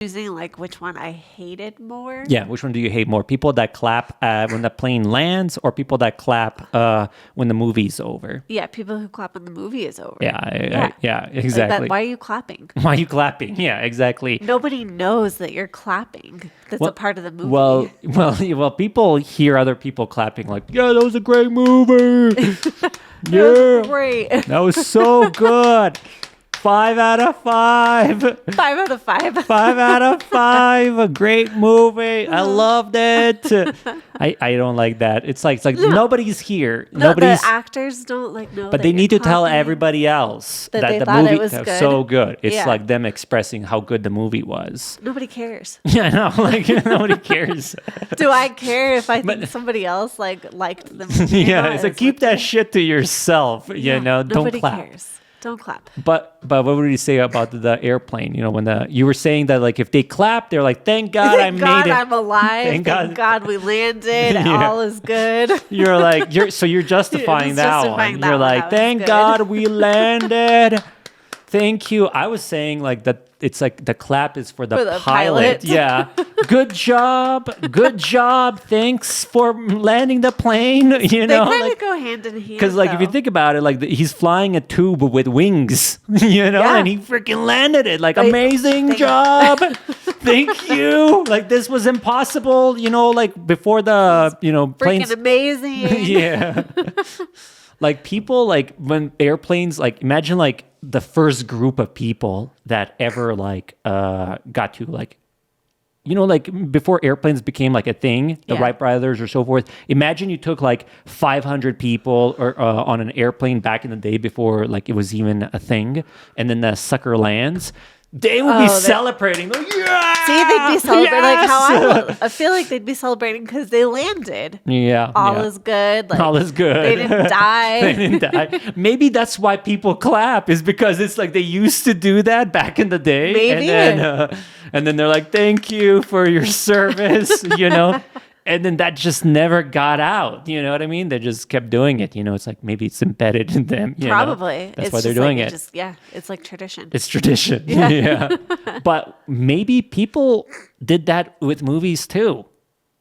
Choosing like which one I hated more. Yeah, which one do you hate more? People that clap when the plane lands, or people that clap when the movie's over? Yeah, people who clap when the movie is over. Yeah, exactly. Like that, why are you clapping? Why are you clapping? Yeah, exactly. Nobody knows that you're clapping. That's a part of the movie. Well, people hear other people clapping like, yeah, that was a great movie. Yeah, great. That was so good. 5 out of 5. 5 out of 5. 5 out of 5. A great movie. I loved it. I don't like that. It's like nobody's here. Nobody's. The actors don't know. But they need to tell everybody else that the movie was so good. It's like them expressing how good the movie was. Nobody cares. Yeah, I know. Like nobody cares. Do I care if I think somebody else liked the movie? Yeah, it's like keep that shit to yourself. You know, don't clap. Nobody cares. Don't clap. But what would you say about the airplane? You know, when you were saying that like if they clap, they're like, thank God I made it. I'm alive. Thank God we landed. Yeah. All is good. You're like you're justifying that one. You're like, thank God we landed. Thank you. I was saying like that. It's like the clap is for the pilot. Yeah. Good job. Thanks for landing the plane. You know, they kind of go hand in hand. Because like if you think about it, like he's flying a tube with wings, you know, and he freaking landed it. Like amazing job. Thank you. Like this was impossible. You know, like before the planes. Freaking amazing. Yeah. Like people like when airplanes like imagine like the first group of people that ever like got to like like before airplanes became like a thing, the Wright brothers or so forth. Imagine you took like 500 people or on an airplane back in the day before like it was even a thing, and then the sucker lands. They would be celebrating. Like, yeah! See, they'd be celebrating. Yes! Like how I feel like they'd be celebrating because they landed. Yeah. All is good. Like, all is good. They didn't die. They didn't die. Maybe that's why people clap, is because it's like they used to do that back in the day. Maybe. And then they're like, thank you for your service, And then that just never got out. You know what I mean? They just kept doing it. It's like maybe it's embedded in them. Probably. That's why they're doing it. It's like tradition. It's tradition. Yeah. But maybe people did that with movies too.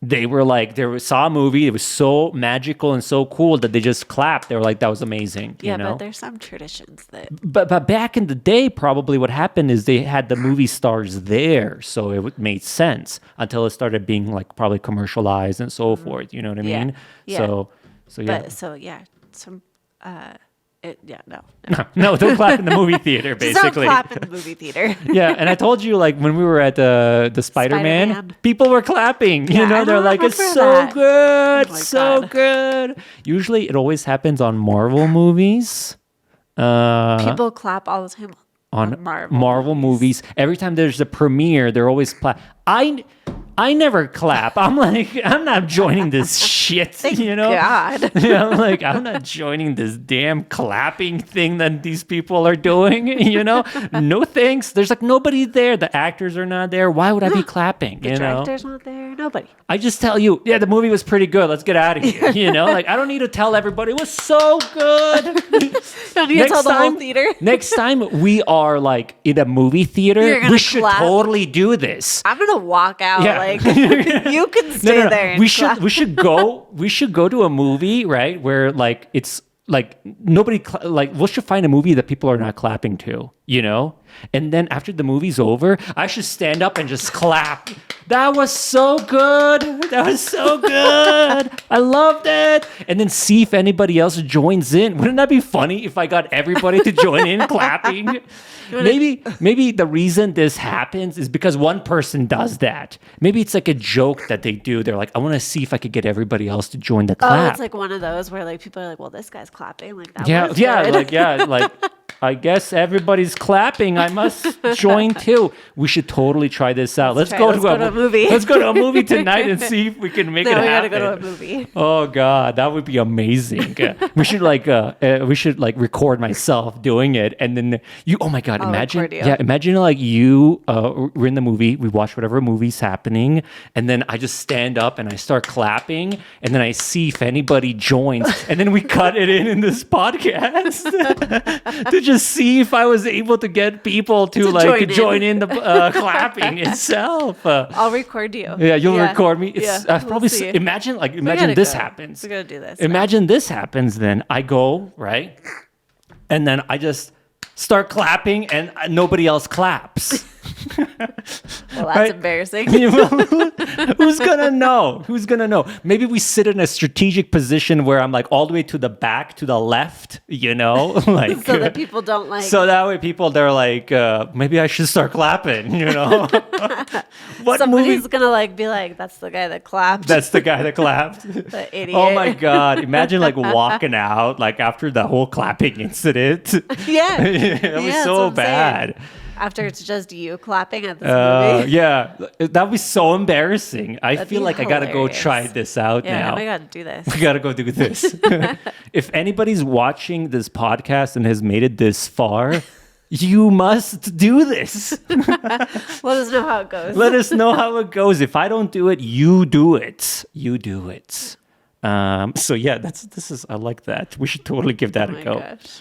They were like, saw a movie. It was so magical and so cool that they just clapped. They were like, that was amazing. Yeah, but there's some traditions that. But back in the day, probably what happened is they had the movie stars there, so it made sense until it started being like probably commercialized and so forth. You know what I mean? Yeah. So yeah. But some. No, don't clap in the movie theater, basically. Don't clap in the movie theater. Yeah, and I told you, like, when we were at the Spider-Man, people were clapping. They're like, it's so good, so good. Usually, it always happens on Marvel movies. People clap all the time on Marvel movies. Every time there's a premiere, they're always clap. I never clap. I'm like, I'm not joining this shit. Thank God. Yeah, I'm like, I'm not joining this damn clapping thing that these people are doing. No thanks. There's like nobody there. The actors are not there. Why would I be clapping? The director's not there. Nobody. I just tell you, yeah, the movie was pretty good. Let's get out of here. Like I don't need to tell everybody it was so good. Don't need to tell the whole theater. Next time we are like in a movie theater, we should totally do this. I'm gonna walk out. Yeah. Like you can stay there. And we should go to a movie, right, where like it's like nobody like we should find a movie that people are not clapping to, and then after the movie's over, I should stand up and just clap. That was so good. I loved it. And then see if anybody else joins in. Wouldn't that be funny if I got everybody to join in clapping? Maybe the reason this happens is because one person does that. Maybe it's like a joke that they do. They're like, I want to see if I could get everybody else to join the clap. Oh, it's like one of those where like people are like, well, this guy's clapping. Like that was good. like I guess everybody's clapping. I must join too. We should totally try this out. Let's go to a movie. Let's go to a movie tonight and see if we can make it happen. We gotta go to a movie. Oh God, that would be amazing. We should record myself doing it, and then you. Oh my God, imagine like you. We're in the movie. We watch whatever movie's happening, and then I just stand up and I start clapping, and then I see if anybody joins, and then we cut it in this podcast to just see if I was able to get people to like join in the clapping itself. I'll record you. Yeah, you'll record me. It's we'll probably see. imagine gotta this go. happens. We gotta do this. Imagine this happens. Then I go right, and then I just start clapping, and nobody else claps. Well, that's Right? embarrassing. Who's gonna know? Who's gonna know? Maybe we sit in a strategic position where I'm like all the way to the back, to the left, like So that people don't like. so that way they're like, maybe I should start clapping, What Somebody's movie? gonna like be like, "That's the guy that clapped." That's the guy that clapped. the idiot. Oh my God. Imagine like walking out like after the whole clapping incident. Yeah. It was Yeah, that's so what I'm saying. bad. After it's just you clapping at this movie. Yeah, that would be so embarrassing. I That'd feel be like I gotta go hilarious. try this out Yeah, now. I gotta do this. We gotta go do this. If anybody's watching this podcast and has made it this far, you must do this. Let us know how it goes. Let us know how it goes. If I don't do it, you do it. You do it. So yeah, I like that. We should totally give that Oh a my go. gosh.